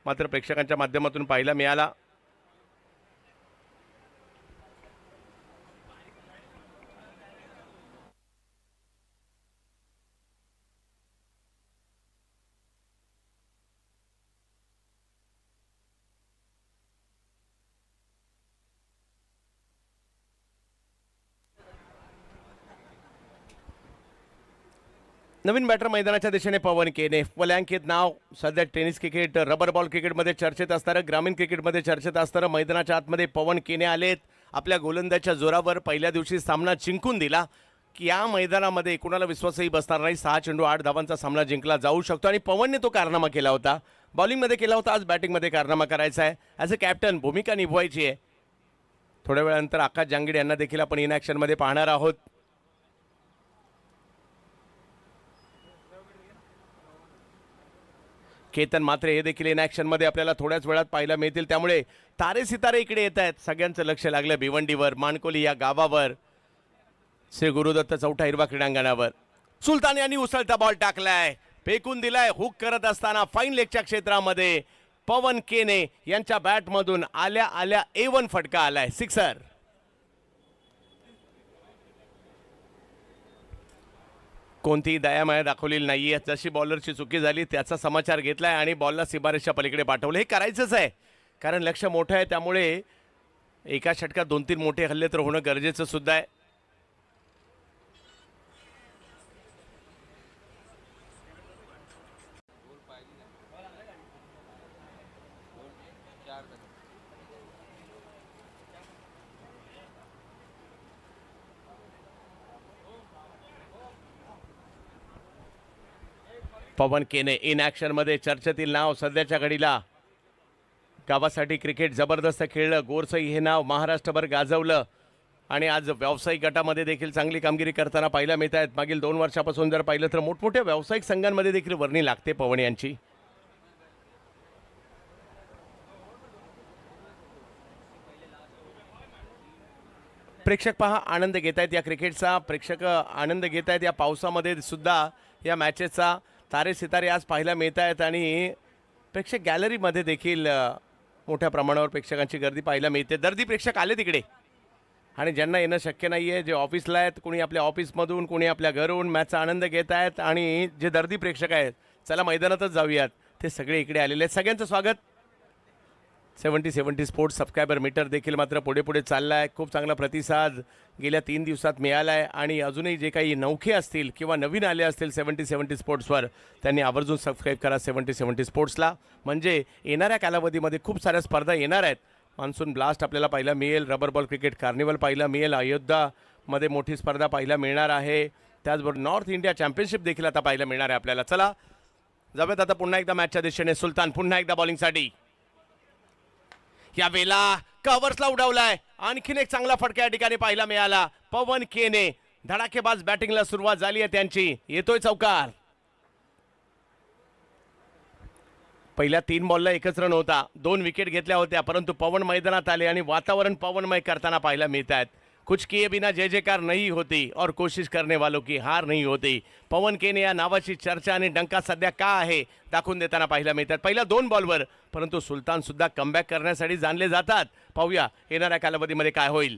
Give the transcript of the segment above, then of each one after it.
मात्र प्रेक्षकांच्या माध्यमातून पाहायला मिळाला। नवीन बॅटर मैदानाच्या दिशेने पवन केने, वलयांकित नाव सध्या टेनिस क्रिकेट, रबर बॉल क्रिकेटमध्ये चर्चेत असणारं, ग्रामीण क्रिकेटमध्ये चर्चेत असणारं मैदानाच्या आतमध्ये पवन केने आलेत। आपल्या गोलंदाजाच्या जोरावर पहिल्या दिवशी सामना जिंकून दिला की या मैदानामध्ये कुणाला विश्वासही बसणार नाही। 6 चेंडू 8 धावांचा सामना जिंकला जाऊ शकतो आणि पवनने तो कारनामा केला होता, बॉलिंगमध्ये केला होता, आज बॅटिंगमध्ये कारनामा करायचा आहे। ॲज अ कॅप्टन भूमिका निभवायची आहे। थोड्या वेळानंतर आकाश जांगिडे यांना देखील आपण इन ॲक्शनमध्ये पाहणार आहोत। केतन मात्रे हे देखील इन ॲक्शनमध्ये आपल्याला थोड्याच वेळात पाहायला मिळतील, त्यामुळे तारे सितारे इकडे येत आहेत। सगळ्यांचं लक्ष लागलं भिवंडीवर, माणकोली या गावावर, श्री गुरुदत्त चौथा हिरवा क्रीडांगणावर। सुलतान यांनी उसळता बॉल टाकलाय, फेकून दिलाय, हुक करत असताना फाईन लेगच्या क्षेत्रामध्ये पवन केने यांच्या बॅटमधून आल्या आल्या A1 फटका आलाय, सिक्सर। कोणतीही दयामाया दाखवलेली नाहीये, जशी बॉलरची चुकी झाली त्याचा समाचार घेतलाय आणि बॉलला सीमारेषेच्या पलीकडे पाठवलं। हे करायचंच आहे कारण लक्ष मोठं आहे, त्यामुळे एका षटकात 2-3 मोठे हल्ले तर होणं गरजेचं सुद्धा आहे। पवन केने इन ॲक्शनमध्ये चर्चेतील नाव सध्याच्या घडीला। गावासाठी क्रिकेट जबरदस्त खेळलं, गोरसई हे नाव महाराष्ट्रभर गाजवलं आणि आज व्यावसायिक गटामध्ये देखील चांगली कामगिरी करताना पाहायला मिळत आहेत। मागील 2 वर्षापासून जर पाहिलं तर मोठमोठ्या व्यावसायिक संघांमध्ये देखील वर्णी लागते पवन यांची। प्रेक्षक पहा आनंद घेत आहेत या क्रिकेटचा, प्रेक्षक आनंद घेत आहेत या पावसामध्ये सुद्धा या मॅचेसचा। तारे सितारे आज पाहायला मिळत आहेत आणि प्रेक्षक गॅलरीमध्ये देखील मोठ्या प्रमाणावर प्रेक्षकांची गर्दी पाहायला मिळते। दर्दी प्रेक्षक आले तिकडे आणि ज्यांना येणं शक्य नाही आहे, जे ऑफिसला आहेत, कोणी आपल्या ऑफिसमधून, कोणी आपल्या घरून मॅचचा आनंद घेत आहेत आणि जे दर्दी प्रेक्षक आहेत चला मैदानातच जाऊयात, ते सगळे इकडे आलेले आहेत। सगळ्यांचं स्वागत। 70-70 स्पोर्ट्स सबस्क्रायबर मीटर देखील मात्र पुढे पुढे चालला आहे। खूप चांगला प्रतिसाद गेल्या 3 दिवसात मिळाला आहे आणि अजूनही जे काही नौखे असतील किंवा नवीन आले असतील 70-70 स्पोर्ट्सवर, त्यांनी आवर्जून सबस्क्राईब करा 70-70 स्पोर्ट्सला, म्हणजे येणाऱ्या कालावधीमध्ये खूप साऱ्या स्पर्धा येणार आहेत। मान्सून ब्लास्ट आपल्याला पाहायला मिळेल, रबर बॉल क्रिकेट कार्निवल पाहायला मिळेल, अयोध्यामध्ये मोठी स्पर्धा पाहायला मिळणार आहे, त्याचबरोबर नॉर्थ इंडिया चॅम्पियनशिप देखील आता पाहायला मिळणार आहे आपल्याला। चला जाऊयात आता पुन्हा एकदा मॅचच्या दिशेने। सुलतान पुन्हा एकदा बॉलिंगसाठी, या वेळेला कव्हर्सला उडवलाय, आणखीन एक चांगला फटका या ठिकाणी पाहायला मिळाला। पवन केने धडाकेबाज बॅटिंगला सुरुवात झाली आहे त्यांची, येतोय चौकार। पहिल्या 3 बॉलला 1च रन होता, 2 विकेट घेतल्या होत्या, परंतु पवन मैदानात आले आणि वातावरण पवनमय करताना पाहायला मिळत आहेत। कुछ किए बिना जय जयकार नहीं होती और कोशिश करने वालों की हार नहीं होती। पवन केने या नावाची चर्चा आणि डंका सध्या का आहे दाखवून देताना पाहायला मिळतात पहिल्या 2 बॉलवर, परंतु सुलतान सुद्धा कमबॅक करण्यासाठी जाणले जातात। पाहूया येणाऱ्या कालावधीमध्ये काय होईल।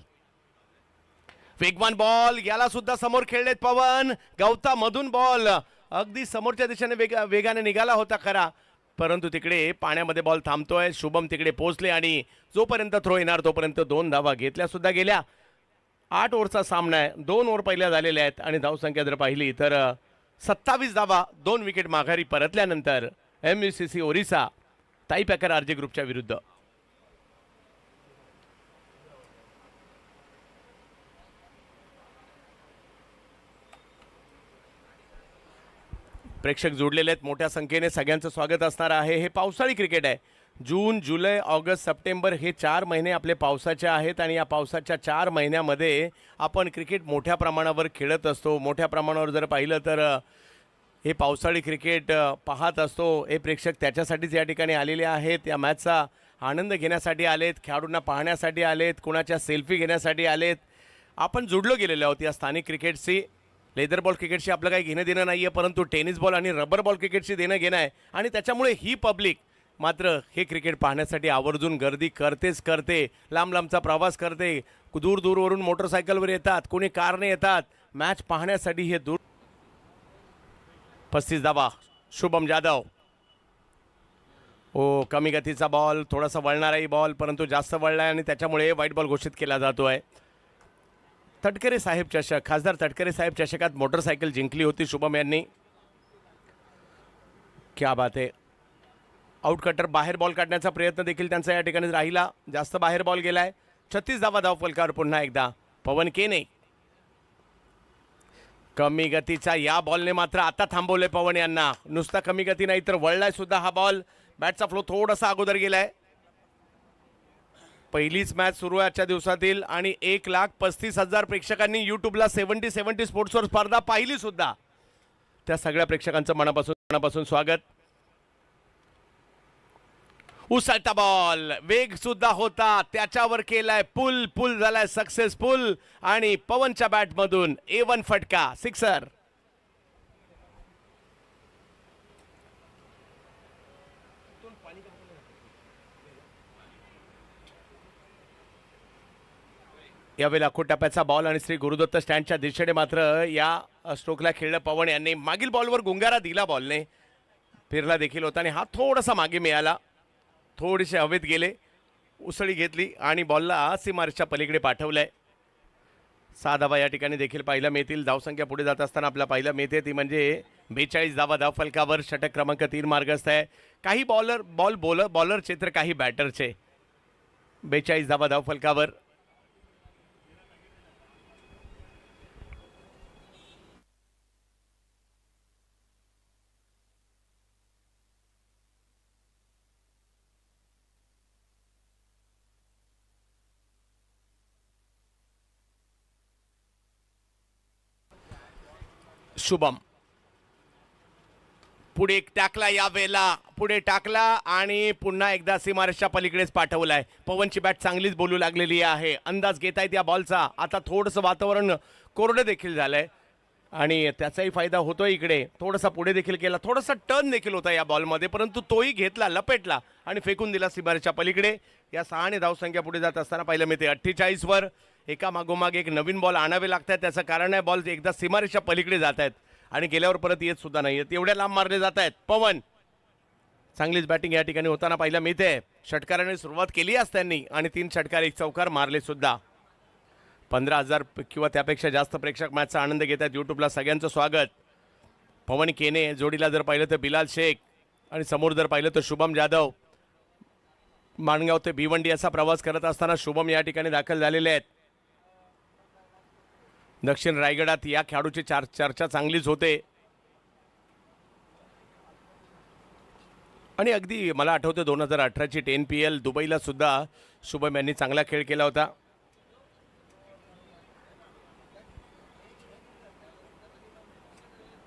वेगवान बॉल, याला सुद्धा समोर खेळलेत पवन, गवतामधून बॉल अगदी समोरच्या दिशेने वेगाने निघाला होता खरा, परंतु तिकडे पाण्यामध्ये बॉल थांबतोय। शुभम तिकडे पोहोचले आणि जोपर्यंत थ्रो येणार तोपर्यंत 2 धावा घेतल्या सुद्धा गेल्या। 8 ओव्हरचा सामना आहे, 2 ओव्हर पहिल्या झालेल्या आहेत आणि धावसंख्या जर पाहिली तर 27 धावा 2 विकेट माघारी परतल्यानंतर MUCC ओरिसा ताई पॅकर RJ ग्रुपच्या विरुद्ध। प्रेक्षक जोडलेले आहेत मोठ्या संख्येने, सगळ्यांचं स्वागत असणार आहे। हे पावसाळी क्रिकेट आहे, जून, जुलै, ऑगस्ट, सप्टेंबर हे 4 महिने आपले पावसाचे आहेत आणि या पावसाच्या 4 महिन्यामध्ये आपण क्रिकेट मोठ्या प्रमाणावर खेळत असतो। मोठ्या प्रमाणावर जर पाहिलं तर हे पावसाळी क्रिकेट पाहत असतो। हे प्रेक्षक त्याच्यासाठीच या ठिकाणी आलेले आहेत, या मॅचचा आनंद घेण्यासाठी आलेत, खेळाडूंना पाहण्यासाठी आलेत, कोणाच्या सेल्फी घेण्यासाठी आलेत। आपण जोडलो गेलेलो आहोत या स्थानिक क्रिकेटशी। लेदर बॉल क्रिकेटशी आपलं काही घेणं देणं नाही आहे, परंतु टेनिस बॉल आणि रबर बॉल क्रिकेटशी देणं घेणं आहे आणि त्याच्यामुळे ही पब्लिक मात्र हे क्रिकेट पाहण्यासाठी आवर्जून गर्दी करते. लांब लांबचा प्रवास करते, दूरवरून मोटरसायकलवर येतात, कोणी कारने येतात मॅच पाहण्यासाठी. हे दूर 35 धावा शुभम जाधव. कमी गतीचा बॉल, थोडासा वळणाराही बॉल, परंतु जास्त वळलाय आणि त्याच्यामुळे व्हाईट बॉल घोषित केला जातोय. तटकरे साहेब चषक, खासदार तटकरे साहेब चषकात मोटरसायकल जिंकली होती शुभम यांनी. क्या बात आहे. आउट कटर बाहेर बॉल काढण्याचा प्रयत्न देखील त्यांचा या ठिकाणी राहिला, जास्त बाहेर बॉल गेलाय. 36 धावा धावफलकावर पुन्हा एकदा पवन केने. कमी गतीचा या बॉलने मात्र आता थांबवले पवन यांना. नुसता कमी गती नाही तर वळलाय सुद्धा हा बॉल. बॅटचा फ्लो थोडासा अगोदर गेलाय. पहिलीच मॅच सुरू आहे आजच्या दिवसातील आणि 1,35,000 प्रेक्षकांनी यूट्यूबला 70 स्पोर्ट्सवर स्पर्धा पाहिली सुद्धा. त्या सगळ्या प्रेक्षकांचं मनापासून स्वागत. उसळता बॉल, वेग सुद्धा होता, त्याच्यावर केलाय पुल झालाय सक्सेसफुल आणि पवनच्या बॅट मधून A1 फटका, सिक्सर. यावेळेला टप्प्याचा बॉल आणि श्री गुरुदत्त स्टँडच्या दिशेने मात्र या स्ट्रोकला खेळलं पवन यांनी. मागील बॉलवर गुंगारा दिला बॉलने, फिरला देखील होता आणि हा थोडासा मागे मिळाला. थोडेसे हवेत गेले, उसळी घेतली आणि बॉलला सीमारेषच्या पलीकडे पाठवलंय. 6 धावा या ठिकाणी देखील पाहायला मिळतील. धावसंख्या पुढे जात असताना आपल्याला पाहायला मिळते ती म्हणजे 42 धावा धावफलकावर. षटक क्रमांक 3 मार्गस्थ आहे. काही बॉलरचे तर काही बॅटरचे. 42 धावा धावफलकावर. शुभम पुढे टाकला, यावेळेला पुढे टाकला आणि पुन्हा एकदा सीमारेषच्या पलीकडेच पाठवलाय. पवनची बॅट चांगलीच बोलू लागलेली आहे. अंदाज घेतायत या बॉलचा. आता थोडंसं वातावरण कोरडं देखील झालंय आणि त्याचाही फायदा होतोय. इकडे थोडासा पुढे देखील केला, थोडासा टर्न देखील होता या बॉलमध्ये, परंतु तोही घेतला, लपेटला आणि फेकून दिला सीमारेषच्या पलीकडे. या 6 धावसंख्या पुढे जात असताना पाहिलं मिळते 48 वर. एका मागोमाग एक नवीन बॉल आणावे लागतात. त्याचं कारण आहे बॉल एकदा सीमारेषच्या पलीकडे जात आहेत आणि गेल्यावर परत येत सुद्धा नाही. एवढ्या लांब मारले जात आहेत. पवन चांगलीच बॅटिंग या ठिकाणी होताना पाहायला मिळते. षटकाराने सुरुवात केली आज त्यांनी आणि 3 षटकार 1 चौकार मारले सुद्धा. 15,000 किंवा त्यापेक्षा जास्त प्रेक्षक मॅचचा आनंद घेत आहेत यूट्यूबला. सगळ्यांचं स्वागत. पवन केने जोडीला जर पाहिलं तर बिलाल शेख आणि समोर जर पाहिलं तर शुभम जाधव. माणगाव ते भिवंडी असा प्रवास करत असताना शुभम या ठिकाणी दाखल झालेले आहेत. दक्षिण रायगडात या खेळाडूची चर्चा चांगलीच होते आणि अगदी मला आठवतं 2018ची 10PL दुबईला सुद्धा शुभम यांनी चांगला खेळ केला होता.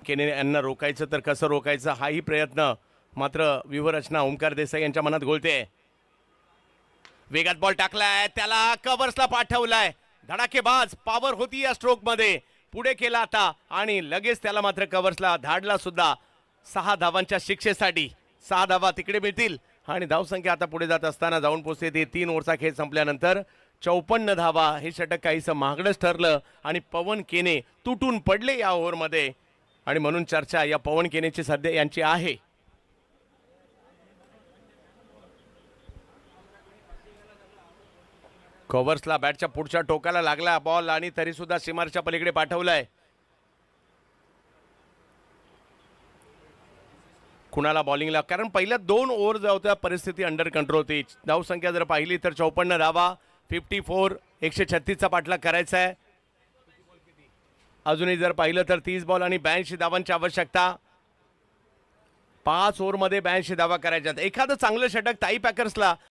केने यांना रोखायचं तर कसं रोखायचं हाही प्रयत्न मात्र व्यूहरचना ओंकार देसाई यांच्या मनात घोळते. वेगात बॉल टाकलाय, त्याला कव्हर्सला पाठवलाय. धडाकेबाज पावर होती या स्ट्रोक मध्ये. पुढे केला आता आणि लगेच त्याला मात्र कव्हर्सला धाडला सुद्धा. 6 धावांच्या शिक्षेसाठी 6 धावा तिकडे मिळतील आणि धावसंख्या आता पुढे जात असताना जाऊन पोहोचते ती 3 ओव्हरचा खेळ संपल्यानंतर 54 धावा. हे षटक काहीसं महागडच ठरलं आणि पवन केने तुटून पडले या ओव्हरमध्ये आणि म्हणून चर्चा या पवन केनेची सध्या यांची आहे. कव्हर्सला बॅटच्या पुढच्या टोकाला लागला बॉल आणि तरी सुद्धा सीमारेषच्या पलीकडे पाठवलाय. कुणाला बॉलिंगला, कारण पहिल्या 2 ओव्हर ज्या होत्या परिस्थिती अंडर कंट्रोल होती. धावसंख्या जर पाहिली तर 54 धावा, 54, 136चा पाठलाग करायचा आहे. अजूनही जर पाहिलं तर 30 बॉल आणि 82 धावांची आवश्यकता. 5 ओव्हरमध्ये 82 धावा करायच्यात. एखादं चांगलं षटक ताई पॅकर्सला